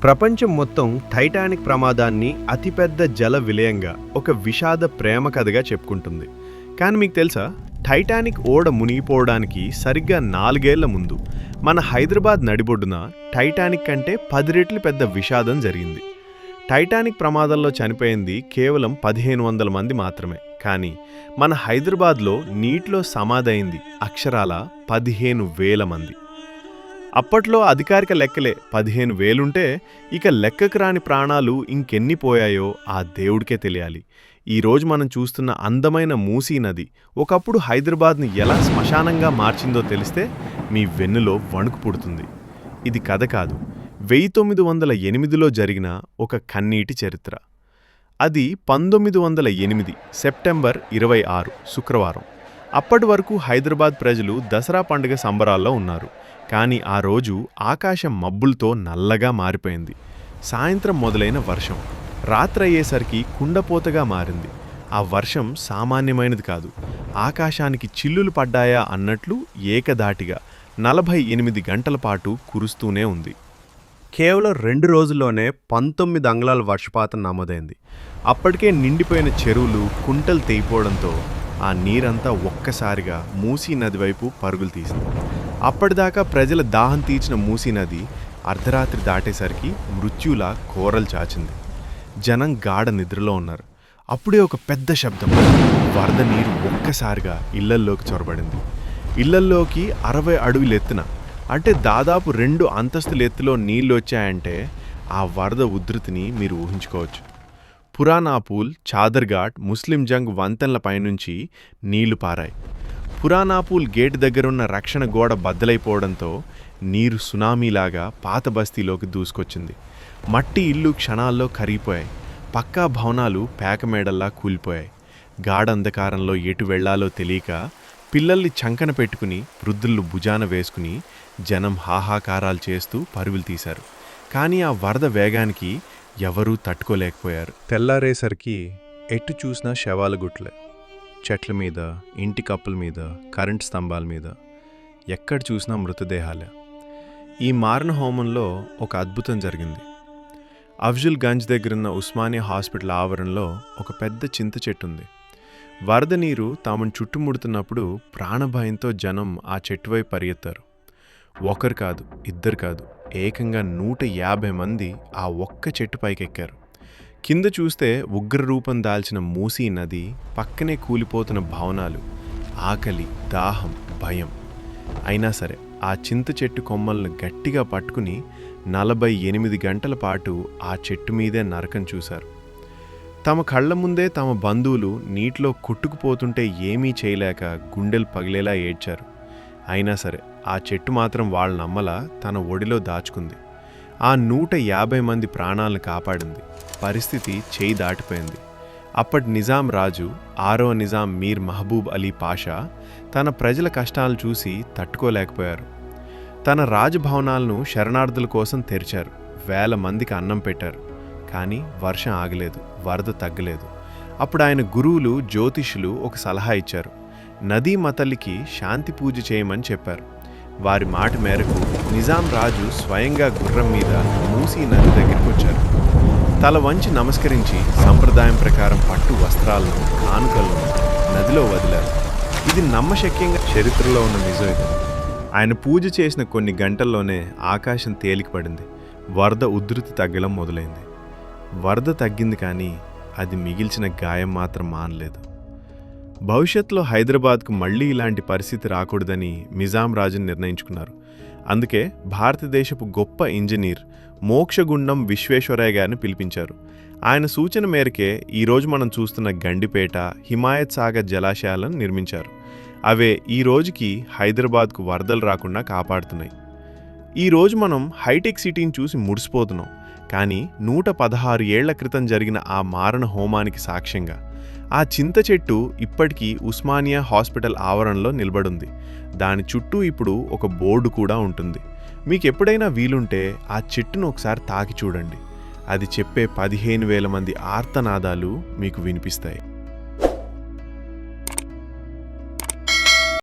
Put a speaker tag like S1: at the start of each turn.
S1: ప్రపంచం మొత్తం టైటానిక్ ప్రమాదాన్ని అతిపెద్ద జల విలయంగా ఒక విషాద ప్రేమ కథగా చెప్పుకుంటుంది. కానీ మీకు తెలుసా, టైటానిక్ ఓడ మునిగిపోవడానికి సరిగ్గా 4 ఏళ్ల ముందు మన హైదరాబాద్ నడిబొడ్డున టైటానిక్ కంటే 10 రెట్లు పెద్ద విషాదం జరిగింది. టైటానిక్ ప్రమాదంలో చనిపోయింది కేవలం 1500 మంది మాత్రమే. కానీ మన హైదరాబాద్లో నీటిలో సమాధైంది అక్షరాల 15,000 మంది. అప్పట్లో అధికారిక లెక్కలే 15,000 ఉంటే ఇక లెక్కకు రాని ప్రాణాలు ఇంకెన్ని పోయాయో ఆ దేవుడికే తెలియాలి. ఈరోజు మనం చూస్తున్న అందమైన మూసీ నది ఒకప్పుడు హైదరాబాద్ని ఎలా శ్మశానంగా మార్చిందో తెలిస్తే మీ వెన్నులో వణుకు పుడుతుంది. ఇది కథ కాదు, 1908లో జరిగిన ఒక కన్నీటి చరిత్ర. అది 1908 సెప్టెంబర్ 26 శుక్రవారం. అప్పటి వరకు హైదరాబాద్ ప్రజలు దసరా పండుగ సంబరాల్లో ఉన్నారు. కానీ ఆ రోజు ఆకాశం మబ్బులతో నల్లగా మారిపోయింది. సాయంత్రం మొదలైన వర్షం రాత్రయ్యేసరికి కుండపోతగా మారింది. ఆ వర్షం సామాన్యమైనది కాదు. ఆకాశానికి చిల్లులు పడ్డాయా అన్నట్లు ఏకధాటిగా 48 గంటల పాటు కురుస్తూనే ఉంది. కేవలం 2 రోజుల్లోనే 19 అంగుళాల వర్షపాతం నమోదైంది. అప్పటికే నిండిపోయిన చెరువులు కుంటలు తెగిపోవడంతో ఆ నీరంతా ఒక్కసారిగా మూసీ నది వైపు పరుగులు తీసింది. అప్పటిదాకా ప్రజల దాహం తీర్చిన మూసీ నది అర్ధరాత్రి దాటేసరికి మృత్యులా కోరలు చాచింది. జనం గాఢ నిద్రలో ఉన్నారు. అప్పుడే ఒక పెద్ద శబ్దం. వరద నీరు ఒక్కసారిగా ఇళ్లల్లోకి చొరబడింది. ఇళ్లల్లోకి 60 అడుగుల ఎత్తున, అంటే దాదాపు 2 అంతస్తుల ఎత్తులో నీళ్లు వచ్చాయంటే ఆ వరద ఉధృతిని మీరు ఊహించుకోవచ్చు. పురానాపూల్, చాదర్ఘాట్, ముస్లిం జంగ్ వంతెనల పైనుంచి నీళ్లు పారాయి. పురానాపూల్ గేట్ దగ్గరున్న రక్షణ గోడ బద్దలైపోవడంతో నీరు సునామీలాగా పాత బస్తీలోకి దూసుకొచ్చింది. మట్టి ఇళ్ళు క్షణాల్లో కరిగిపోయాయి. పక్కా భవనాలు పేకమేడల్లా కూలిపోయాయి. గాఢంధకారంలో ఎటు వెళ్లాలో తెలియక పిల్లల్ని చంకన పెట్టుకుని, వృద్ధులు భుజాన వేసుకుని జనం హాహాకారాలు చేస్తూ పరుగులు తీశారు. కానీ ఆ వరద వేగానికి ఎవరూ తట్టుకోలేకపోయారు. తెల్లారేసరికి ఎటు చూసినా శవాల గుట్లే. చెట్ల మీద, ఇంటి కప్పుల మీద, కరెంట్ స్తంభాల మీద ఎక్కడ చూసినా మృతదేహాలే. ఈ మారణ హోమంలో ఒక అద్భుతం జరిగింది. అఫ్జల్ గంజ్ దగ్గరున్న ఉస్మానియా హాస్పిటల్ ఆవరణలో ఒక పెద్ద చింత చెట్టు ఉంది. వరద నీరు తామును చుట్టుముడుతున్నప్పుడు ప్రాణభయంతో జనం ఆ చెట్టు వైపు పరిగెత్తారు. ఒకరు కాదు, ఇద్దరు కాదు, ఏకంగా 150 మంది ఆ ఒక్క చెట్టు పైకెక్కారు. కింద చూస్తే ఉగ్రరూపం దాల్చిన మూసీ నది, పక్కనే కూలిపోతున్న భవనాలు, ఆకలి, దాహం, భయం. అయినా సరే ఆ చింత చెట్టు కొమ్మలను గట్టిగా పట్టుకుని 48 గంటల పాటు ఆ చెట్టు మీదే నరకం చూశారు. తమ కళ్ల ముందే తమ బంధువులు నీటిలో కొట్టుకుపోతుంటే ఏమీ చేయలేక గుండెలు పగిలేలా ఏడ్చారు. అయినా సరే ఆ చెట్టు మాత్రం వాళ్ళ నమ్మలా తన ఒడిలో దాచుకుంది. ఆ 150 మంది ప్రాణాలను కాపాడింది. పరిస్థితి చేయి దాటిపోయింది. అప్పటి నిజాం రాజు 6వ నిజాం మీర్ మహబూబ్ అలీ పాషా తన ప్రజల కష్టాలు చూసి తట్టుకోలేకపోయారు. తన రాజభవనాలను శరణార్థుల కోసం తెరిచారు. 1000 మందికి అన్నం పెట్టారు. కానీ వర్షం ఆగలేదు, వరద తగ్గలేదు. అప్పుడు ఆయన గురువులు, జ్యోతిషులు ఒక సలహా ఇచ్చారు. నదీ మతల్లికి శాంతి పూజ చేయమని చెప్పారు. వారి మాట మేరకు నిజాం రాజు స్వయంగా గుర్రం మీద మూసీ నది దగ్గరికి వచ్చారు. తల వంచి నమస్కరించి సంప్రదాయం ప్రకారం పట్టు వస్త్రాలను, కానుకలను నదిలో వదిలారు. ఇది నమ్మశక్యంగా చరిత్రలో ఉన్న నిజం. ఇది ఆయన పూజ చేసిన కొన్ని గంటల్లోనే ఆకాశం తేలికపడింది. వరద ఉధృతి తగ్గడం మొదలైంది. వరద తగ్గింది, కానీ అది మిగిల్చిన గాయం మాత్రం మానలేదు. భవిష్యత్తులో హైదరాబాద్కు మళ్లీ ఇలాంటి పరిస్థితి రాకూడదని నిజాం రాజును నిర్ణయించుకున్నారు. అందుకే భారతదేశపు గొప్ప ఇంజనీర్ మోక్షగుండం విశ్వేశ్వరయ్య గారిని పిలిపించారు. ఆయన సూచన మేరకే ఈరోజు మనం చూస్తున్న గండిపేట, హిమాయత్ సాగర్ జలాశయాలను నిర్మించారు. అవే ఈ రోజుకి హైదరాబాద్కు వరదలు రాకుండా కాపాడుతున్నాయి. ఈరోజు మనం హైటెక్ సిటీని చూసి మురిసిపోతున్నాం. కానీ 116 ఏళ్ల క్రితం జరిగిన ఆ మారణ హోమానికి సాక్ష్యంగా ఆ చింత చెట్టు ఇప్పటికీ ఉస్మానియా హాస్పిటల్ ఆవరణలో నిలబడుంది. దాని చుట్టూ ఇప్పుడు ఒక బోర్డు కూడా ఉంటుంది. మీకు ఎప్పుడైనా వీలుంటే ఆ చెట్టును ఒకసారి తాకి చూడండి. అది చెప్పే 15,000 మంది ఆర్తనాదాలు మీకు వినిపిస్తాయి.